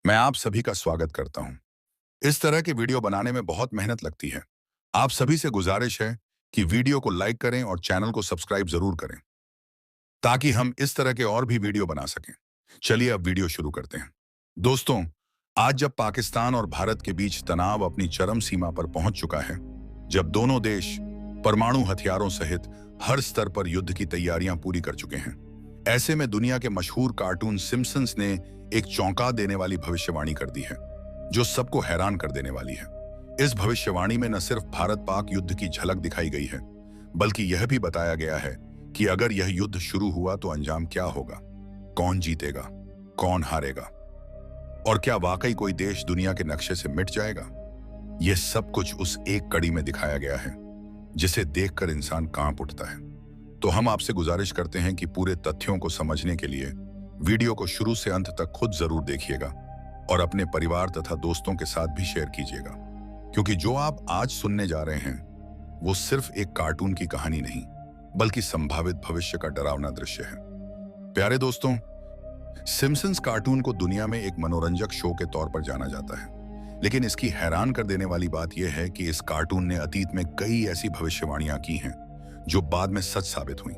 मैं आप सभी का स्वागत करता हूं। इस तरह के वीडियो बनाने में बहुत मेहनत लगती है। आप सभी से गुजारिश है कि वीडियो को लाइक करें और चैनल को सब्सक्राइब जरूर करें ताकि हम इस तरह के और भी वीडियो बना सकें। चलिए अब वीडियो शुरू करते हैं। दोस्तों, आज जब पाकिस्तान और भारत के बीच तनाव अपनी चरम सीमा पर पहुंच चुका है, जब दोनों देश परमाणु हथियारों सहित हर स्तर पर युद्ध की तैयारियां पूरी कर चुके हैं, ऐसे में दुनिया के मशहूर कार्टून सिम्पसन्स ने एक चौंका देने वाली भविष्यवाणी कर दी है जो सबको हैरान कर देने वाली है। इस भविष्यवाणी में न सिर्फ भारत पाक युद्ध की झलक दिखाई गई है, बल्कि यह भी बताया गया है कि अगर यह युद्ध शुरू हुआ तो अंजाम क्या होगा, कौन जीतेगा, कौन हारेगा और क्या वाकई कोई देश दुनिया के नक्शे से मिट जाएगा। यह सब कुछ उस एक कड़ी में दिखाया गया है जिसे देखकर इंसान कांप उठता है। तो हम आपसे गुजारिश करते हैं कि पूरे तथ्यों को समझने के लिए वीडियो को शुरू से अंत तक खुद जरूर देखिएगा और अपने परिवार तथा दोस्तों के साथ भी शेयर कीजिएगा, क्योंकि जो आप आज सुनने जा रहे हैं वो सिर्फ एक कार्टून की कहानी नहीं, बल्कि संभावित भविष्य का डरावना दृश्य है। प्यारे दोस्तों, सिम्पसन्स कार्टून को दुनिया में एक मनोरंजक शो के तौर पर जाना जाता है, लेकिन इसकी हैरान कर देने वाली बात यह है कि इस कार्टून ने अतीत में कई ऐसी भविष्यवाणियां की हैं जो बाद में सच साबित हुई।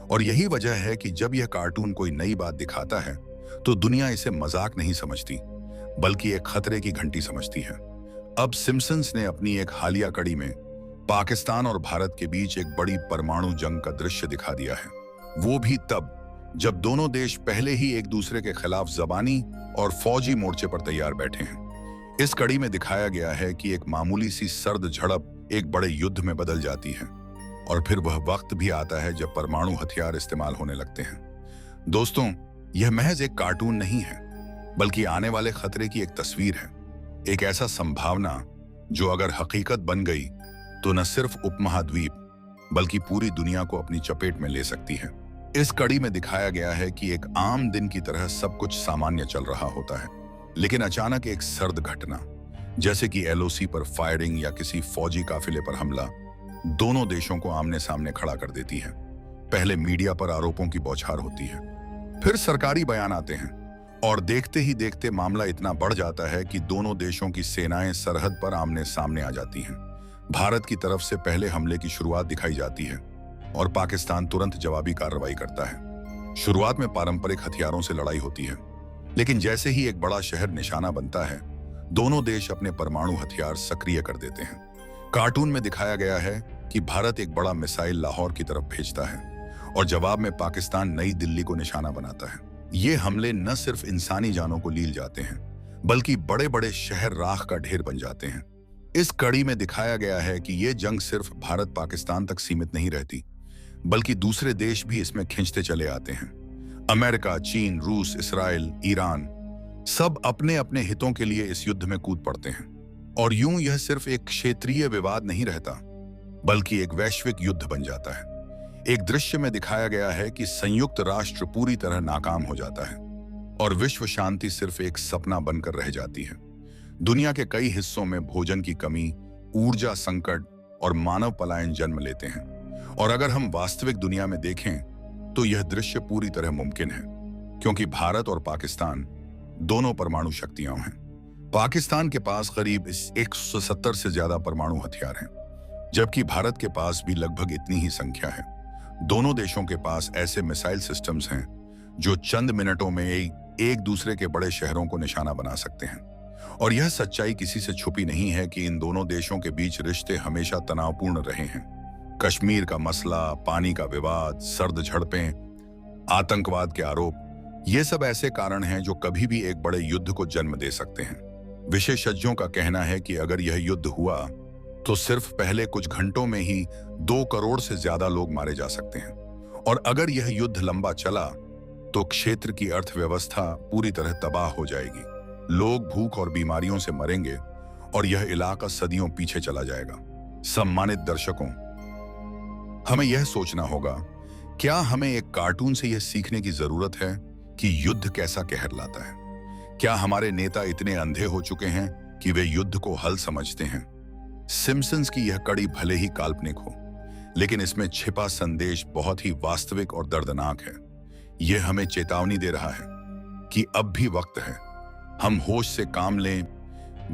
और यही वजह है कि जब यह कार्टून कोई नई बात दिखाता है तो दुनिया इसे मजाक नहीं समझती, बल्कि एक खतरे की घंटी समझती है। अब सिम्पसन्स ने अपनी एक हालिया कड़ी में पाकिस्तान और भारत के बीच एक बड़ी परमाणु जंग का दृश्य दिखा दिया है, वो भी तब जब दोनों देश पहले ही एक दूसरे के खिलाफ जबानी और फौजी मोर्चे पर तैयार बैठे हैं। इस कड़ी में दिखाया गया है कि एक मामूली सी सर्द झड़प एक बड़े युद्ध में बदल जाती है और फिर वह वक्त भी आता है जब परमाणु हथियार इस्तेमाल होने लगते हैं। दोस्तों, यह महज एक कार्टून नहीं है, बल्कि आने वाले खतरे की एक तस्वीर है, एक ऐसा संभावना जो अगर हकीकत बन गई तो न सिर्फ उपमहाद्वीप बल्कि पूरी दुनिया को अपनी चपेट में ले सकती है। इस कड़ी में दिखाया गया है कि एक आम दिन की तरह सब कुछ सामान्य चल रहा होता है, लेकिन अचानक एक सर्द घटना, जैसे कि एलओसी पर फायरिंग या किसी फौजी काफिले पर हमला, दोनों देशों को आमने सामने खड़ा कर देती है। पहले मीडिया पर आरोपों की बौछार होती है, फिर सरकारी बयान आते हैं और देखते ही देखते मामला इतना बढ़ जाता है कि दोनों देशों की सेनाएं सरहद पर आमने सामने आ जाती हैं। भारत की तरफ से पहले हमले की शुरुआत दिखाई जाती है और पाकिस्तान तुरंत जवाबी कार्रवाई करता है। शुरुआत में पारंपरिक हथियारों से लड़ाई होती है, लेकिन जैसे ही एक बड़ा शहर निशाना बनता है, दोनों देश अपने परमाणु हथियार सक्रिय कर देते हैं। कार्टून में दिखाया गया है कि भारत एक बड़ा मिसाइल लाहौर की तरफ भेजता है और जवाब में पाकिस्तान नई दिल्ली को निशाना बनाता है। ये हमले न सिर्फ इंसानी जानों को लील जाते हैं, बल्कि बड़े बड़े शहर राख का ढेर बन जाते हैं। इस कड़ी में दिखाया गया है कि ये जंग सिर्फ भारत पाकिस्तान तक सीमित नहीं रहती, बल्कि दूसरे देश भी इसमें खिंचते चले आते हैं। अमेरिका, चीन, रूस, इसराइल, ईरान, सब अपने अपने हितों के लिए इस युद्ध में कूद पड़ते हैं और यूं यह सिर्फ एक क्षेत्रीय विवाद नहीं रहता, बल्कि एक वैश्विक युद्ध बन जाता है। एक दृश्य में दिखाया गया है कि संयुक्त राष्ट्र पूरी तरह नाकाम हो जाता है और विश्व शांति सिर्फ एक सपना बनकर रह जाती है। दुनिया के कई हिस्सों में भोजन की कमी, ऊर्जा संकट और मानव पलायन जन्म लेते हैं। और अगर हम वास्तविक दुनिया में देखें तो यह दृश्य पूरी तरह मुमकिन है, क्योंकि भारत और पाकिस्तान दोनों परमाणु शक्तियां हैं। पाकिस्तान के पास करीब 170 से ज्यादा परमाणु हथियार हैं, जबकि भारत के पास भी लगभग इतनी ही संख्या है। दोनों देशों के पास ऐसे मिसाइल सिस्टम्स हैं जो चंद मिनटों में एक दूसरे के बड़े शहरों को निशाना बना सकते हैं। और यह सच्चाई किसी से छुपी नहीं है कि इन दोनों देशों के बीच रिश्ते हमेशा तनावपूर्ण रहे हैं। कश्मीर का मसला, पानी का विवाद, सर्द झड़पें, आतंकवाद के आरोप, ये सब ऐसे कारण हैं जो कभी भी एक बड़े युद्ध को जन्म दे सकते हैं। विशेषज्ञों का कहना है कि अगर यह युद्ध हुआ तो सिर्फ पहले कुछ घंटों में ही 2 करोड़ से ज्यादा लोग मारे जा सकते हैं, और अगर यह युद्ध लंबा चला तो क्षेत्र की अर्थव्यवस्था पूरी तरह तबाह हो जाएगी। लोग भूख और बीमारियों से मरेंगे और यह इलाका सदियों पीछे चला जाएगा। सम्मानित दर्शकों, हमें यह सोचना होगा, क्या हमें एक कार्टून से यह सीखने की जरूरत है कि युद्ध कैसा कहर लाता है? क्या हमारे नेता इतने अंधे हो चुके हैं कि वे युद्ध को हल समझते हैं? सिम्पसन्स की यह कड़ी भले ही काल्पनिक हो, लेकिन इसमें छिपा संदेश बहुत ही वास्तविक और दर्दनाक है। यह हमें चेतावनी दे रहा है कि अब भी वक्त है, हम होश से काम लें,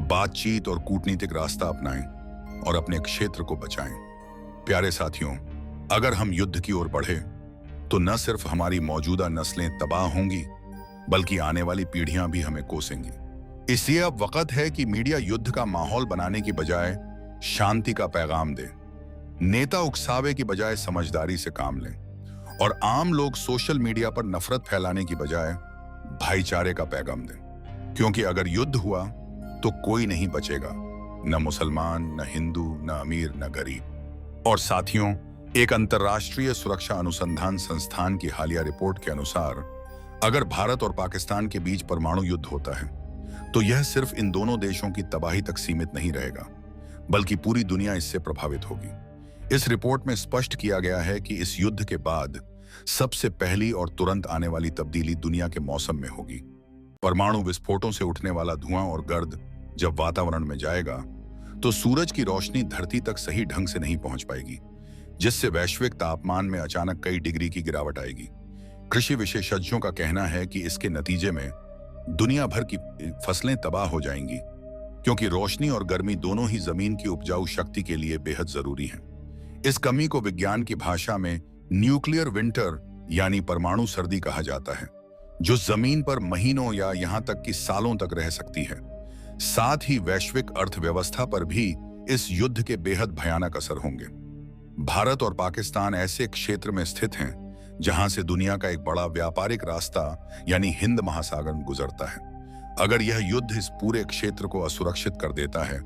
बातचीत और कूटनीतिक रास्ता अपनाएं और अपने क्षेत्र को बचाएं। प्यारे साथियों, अगर हम युद्ध की ओर बढ़े तो न सिर्फ हमारी मौजूदा नस्लें तबाह होंगी, बल्कि आने वाली पीढ़ियां भी हमें कोसेंगी। इसलिए अब वक्त है कि मीडिया युद्ध का माहौल बनाने की बजाय शांति का पैगाम दे। नेता उकसावे की बजाय समझदारी से काम लें और आम लोग सोशल मीडिया पर नफरत फैलाने की बजाय भाईचारे का पैगाम दें। क्योंकि अगर युद्ध हुआ तो कोई नहीं बचेगा, न मुसलमान, न हिंदू, न अमीर, न गरीब। और साथियों, एक अंतर्राष्ट्रीय सुरक्षा अनुसंधान संस्थान की हालिया रिपोर्ट के अनुसार अगर भारत और पाकिस्तान के बीच परमाणु युद्ध होता है तो यह सिर्फ इन दोनों देशों की तबाही तक सीमित नहीं रहेगा, बल्कि पूरी दुनिया इससे प्रभावित होगी। इस रिपोर्ट में स्पष्ट किया गया है कि इस युद्ध के बाद सबसे पहली और तुरंत आने वाली तब्दीली दुनिया के मौसम में होगी। परमाणु विस्फोटों से उठने वाला धुआं और गर्द जब वातावरण में जाएगा तो सूरज की रोशनी धरती तक सही ढंग से नहीं पहुंच पाएगी, जिससे वैश्विक तापमान में अचानक कई डिग्री की गिरावट आएगी। कृषि विशेषज्ञों का कहना है कि इसके नतीजे में दुनिया भर की फसलें तबाह हो जाएंगी, क्योंकि रोशनी और गर्मी दोनों ही जमीन की उपजाऊ शक्ति के लिए बेहद जरूरी हैं। इस कमी को विज्ञान की भाषा में न्यूक्लियर विंटर यानी परमाणु सर्दी कहा जाता है, जो जमीन पर महीनों या यहां तक कि सालों तक रह सकती है। साथ ही वैश्विक अर्थव्यवस्था पर भी इस युद्ध के बेहद भयानक असर होंगे। भारत और पाकिस्तान ऐसे क्षेत्र में स्थित हैं जहां से दुनिया का एक बड़ा व्यापारिक रास्ता यानी हिंद महासागर गुजरता है। अगर यह युद्ध इस पूरे क्षेत्र को असुरक्षित कर देता है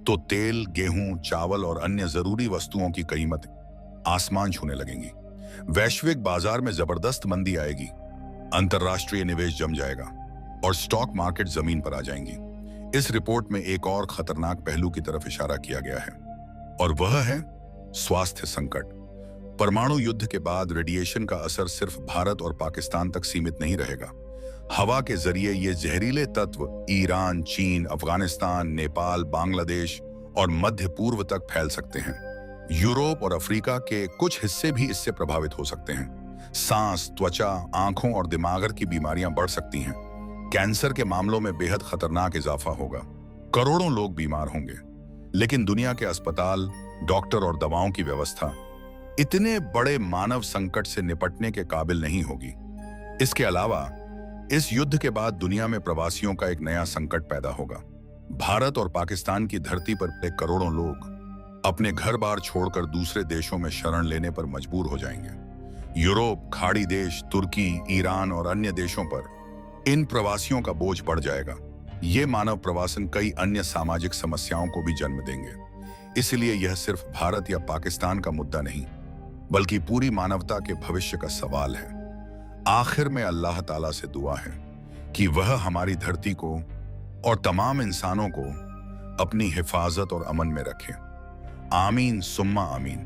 तो तेल, गेहूं, चावल और अन्य जरूरी वस्तुओं की कीमत आसमान छूने लगेंगी। वैश्विक बाजार में जबरदस्त मंदी आएगी, अंतरराष्ट्रीय निवेश जम जाएगा और स्टॉक मार्केट जमीन पर आ जाएंगी। इस रिपोर्ट में एक और खतरनाक पहलू की तरफ इशारा किया गया है और वह है स्वास्थ्य संकट। परमाणु युद्ध के बाद रेडिएशन का असर सिर्फ भारत और पाकिस्तान तक सीमित नहीं रहेगा। हवा के जरिए ये जहरीले तत्व ईरान, चीन, अफगानिस्तान, नेपाल, बांग्लादेश और मध्य पूर्व तक फैल सकते हैं। यूरोप और अफ्रीका के कुछ हिस्से भी इससे प्रभावित हो सकते हैं। सांस, त्वचा, आंखों और दिमाग की बीमारियां बढ़ सकती हैं। कैंसर के मामलों में बेहद खतरनाक इजाफा होगा। करोड़ों लोग बीमार होंगे, लेकिन दुनिया के अस्पताल, डॉक्टर और दवाओं की व्यवस्था इतने बड़े मानव संकट से निपटने के काबिल नहीं होगी। इसके अलावा इस युद्ध के बाद दुनिया में प्रवासियों का एक नया संकट पैदा होगा। भारत और पाकिस्तान की धरती पर करोड़ों लोग अपने घर बार छोड़कर दूसरे देशों में शरण लेने पर मजबूर हो जाएंगे। यूरोप, खाड़ी देश, तुर्की, ईरान और अन्य देशों पर इन प्रवासियों का बोझ बढ़ जाएगा। ये मानव प्रवासन कई अन्य सामाजिक समस्याओं को भी जन्म देंगे। इसलिए यह सिर्फ भारत या पाकिस्तान का मुद्दा नहीं, बल्कि पूरी मानवता के भविष्य का सवाल है। आखिर में अल्लाह ताला से दुआ है कि वह हमारी धरती को और तमाम इंसानों को अपनी हिफाजत और अमन में रखे। आमीन सुम्मा आमीन।